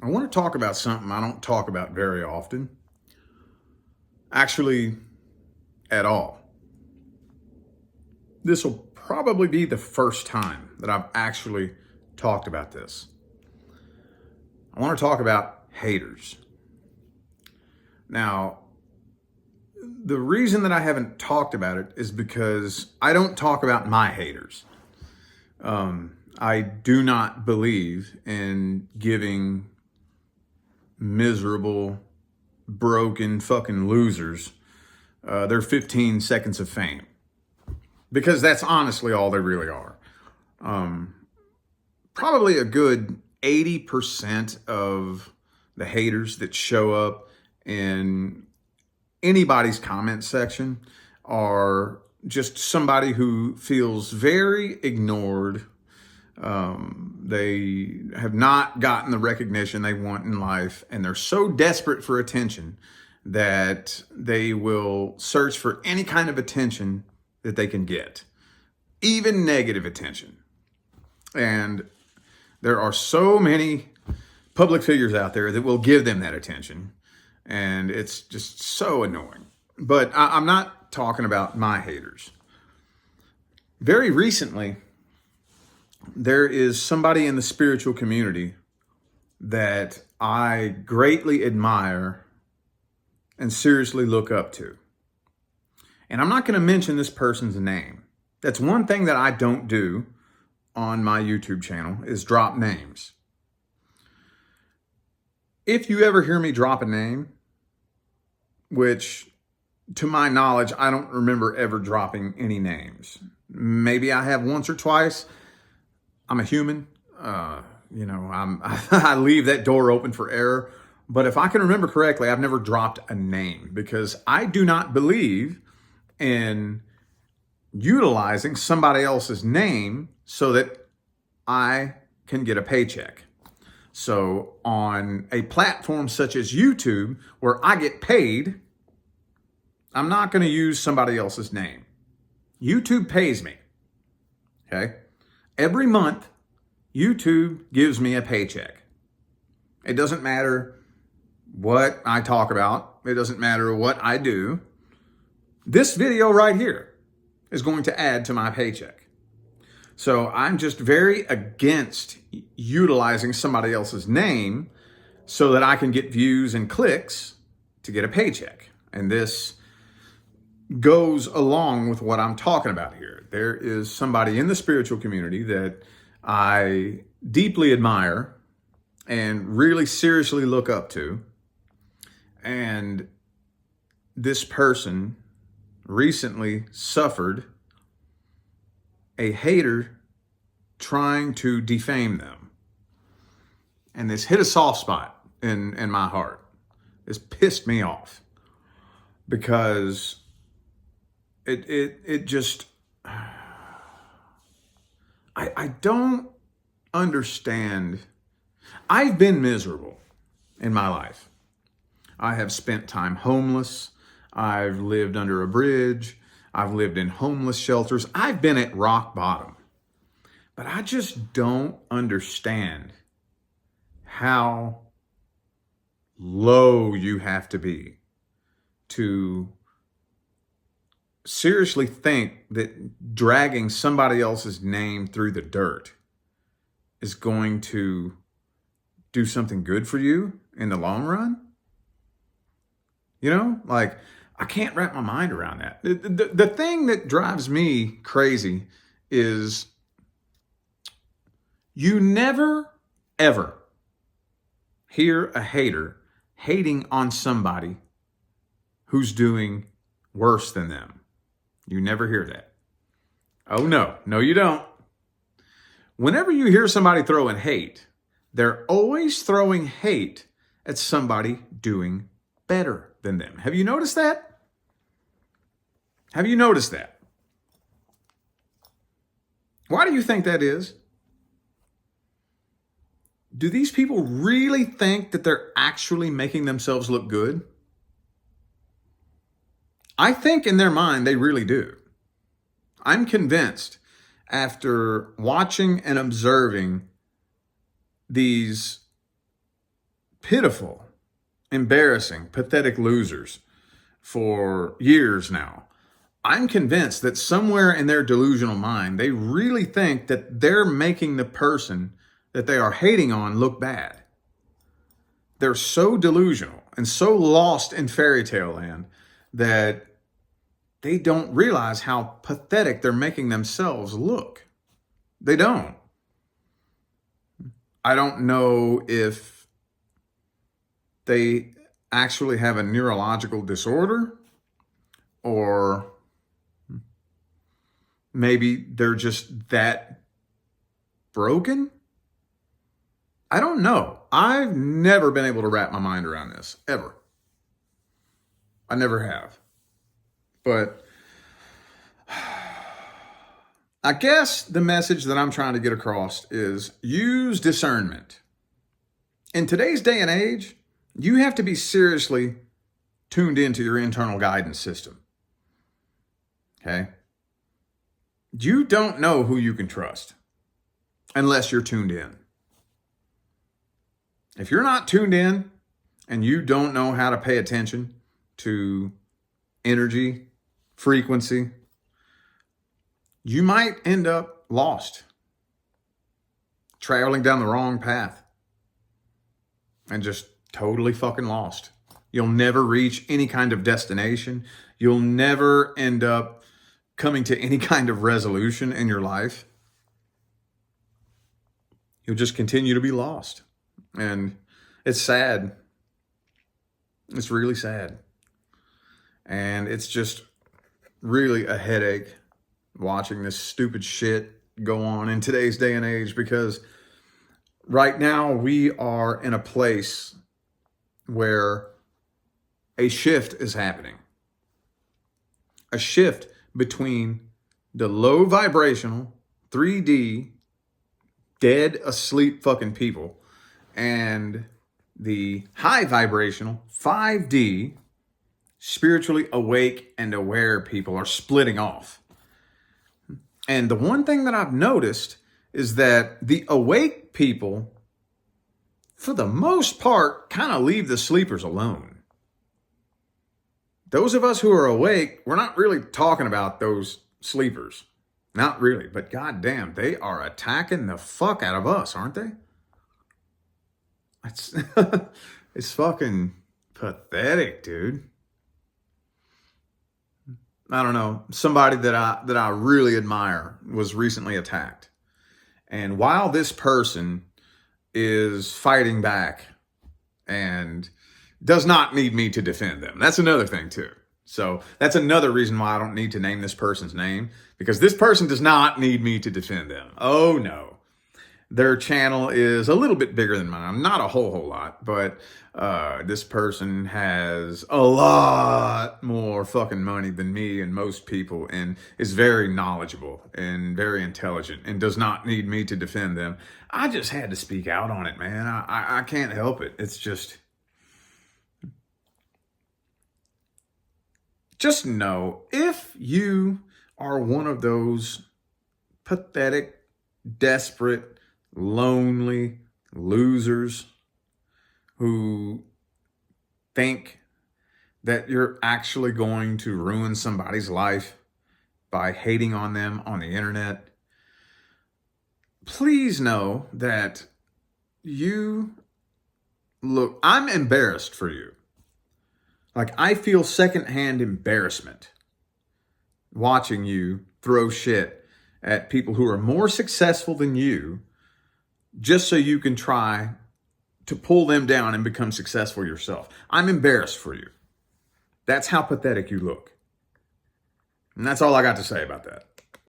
I want to talk about something I don't talk about very often, actually, at all. This will probably be the first time that I've actually talked about this. I want to talk about haters. Now, the reason that I haven't talked about it is because I don't talk about my haters. I do not believe in giving miserable, broken fucking losers their 15 seconds of fame, because that's honestly all they really are. Probably a good 80% of the haters that show up in anybody's comment section are just somebody who feels very ignored. They have not gotten the recognition they want in life, and they're so desperate for attention that they will search for any kind of attention that they can get, even negative attention. And there are so many public figures out there that will give them that attention, and it's just so annoying. But I'm not talking about my haters. Very recently, there is somebody in the spiritual community that I greatly admire and seriously look up to. And I'm not going to mention this person's name. That's one thing that I don't do on my YouTube channel, is drop names. If you ever hear me drop a name, which to my knowledge, I don't remember ever dropping any names. Maybe I have once or twice. I'm a human. I leave that door open for error. But if I can remember correctly, I've never dropped a name, because I do not believe in utilizing somebody else's name so that I can get a paycheck. So on a platform such as YouTube, where I get paid, I'm not going to use somebody else's name. YouTube pays me. Okay? Every month, YouTube gives me a paycheck. It doesn't matter what I talk about. It doesn't matter what I do. This video right here is going to add to my paycheck. So I'm just very against utilizing somebody else's name so that I can get views and clicks to get a paycheck. And this goes along with what I'm talking about here. There is somebody in the spiritual community that I deeply admire and really seriously look up to. And this person recently suffered a hater trying to defame them. And this hit a soft spot in my heart. This pissed me off, because it just, I don't understand. I've been miserable in my life. I have spent time homeless. I've lived under a bridge. I've lived in homeless shelters. I've been at rock bottom. But I just don't understand how low you have to be to seriously think that dragging somebody else's name through the dirt is going to do something good for you in the long run. You know, like, I can't wrap my mind around that. The thing that drives me crazy is you never, ever hear a hater hating on somebody who's doing worse than them. You never hear that. Oh, no, you don't. Whenever you hear somebody throwing hate, they're always throwing hate at somebody doing better than them. Have you noticed that? Have you noticed that? Why do you think that is? Do these people really think that they're actually making themselves look good? I think in their mind they really do. I'm convinced, after watching and observing these pitiful, embarrassing, pathetic losers for years now. I'm convinced that somewhere in their delusional mind, they really think that they're making the person that they are hating on look bad. They're so delusional and so lost in fairy tale land that they don't realize how pathetic they're making themselves look. They don't. I don't know if they actually have a neurological disorder, or maybe they're just that broken. I don't know. I've never been able to wrap my mind around this, ever. I never have. But I guess the message that I'm trying to get across is use discernment. In today's day and age, you have to be seriously tuned into your internal guidance system. Okay? You don't know who you can trust unless you're tuned in. If you're not tuned in and you don't know how to pay attention to energy, frequency, you might end up lost, traveling down the wrong path, and just totally fucking lost. You'll never reach any kind of destination. You'll never end up coming to any kind of resolution in your life. You'll just continue to be lost. And it's sad. It's really sad. And it's just really a headache watching this stupid shit go on in today's day and age, because right now we are in a place where a shift is happening. A shift between the low vibrational 3D dead asleep fucking people and the high vibrational 5D spiritually awake and aware people are splitting off. And the one thing that I've noticed is that the awake people, for the most part, kind of leave the sleepers alone. Those of us who are awake, we're not really talking about those sleepers. Not really, but goddamn, they are attacking the fuck out of us, aren't they? It's fucking pathetic, dude. I don't know. Somebody that I really admire was recently attacked. And while this person is fighting back and does not need me to defend them, that's another thing too. So that's another reason why I don't need to name this person's name, because this person does not need me to defend them. Oh no. Their channel is a little bit bigger than mine. Not a whole lot, but this person has a lot more fucking money than me and most people, and is very knowledgeable and very intelligent and does not need me to defend them. I just had to speak out on it, man. I can't help it. It's just know, if you are one of those pathetic, desperate, lonely losers who think that you're actually going to ruin somebody's life by hating on them on the internet, please know that I'm embarrassed for you. Like, I feel secondhand embarrassment watching you throw shit at people who are more successful than you, just so you can try to pull them down and become successful yourself. I'm embarrassed for you. That's how pathetic you look. And that's all I got to say about that.